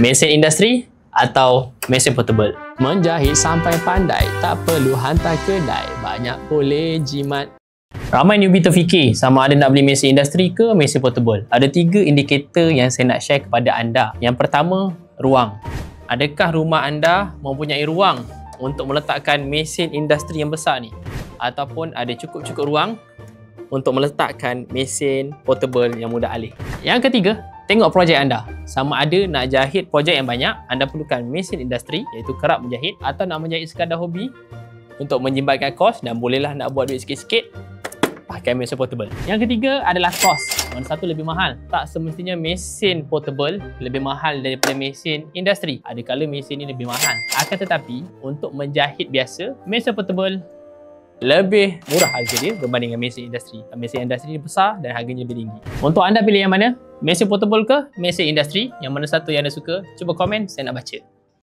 Mesin industri atau mesin portable? Menjahit sampai pandai, tak perlu hantar kedai, banyak boleh jimat. Ramai newbie terfikir sama ada nak beli mesin industri ke mesin portable. Ada 3 indikator yang saya nak share kepada anda. Yang pertama, ruang. Adakah rumah anda mempunyai ruang untuk meletakkan mesin industri yang besar ni? Ataupun ada cukup-cukup ruang untuk meletakkan mesin portable yang mudah alih? Yang ketiga, tengok projek anda. Sama ada nak jahit projek yang banyak, anda perlukan mesin industri iaitu kerap menjahit, atau nak menjahit sekadar hobi untuk menyimbankan kos dan bolehlah nak buat duit sikit-sikit, pakai mesin portable. Yang ketiga adalah kos. Mana satu lebih mahal? Tak semestinya mesin portable lebih mahal daripada mesin industri. Ada kala mesin ni lebih mahal. Akan tetapi untuk menjahit biasa, mesin portable lebih murah harga dia berbanding dengan mesin industri. Mesin industri ni besar dan harganya lebih tinggi. Untuk anda pilih yang mana? Mesin portable ke mesin industri? Yang mana satu yang anda suka? Cuba komen, saya nak baca.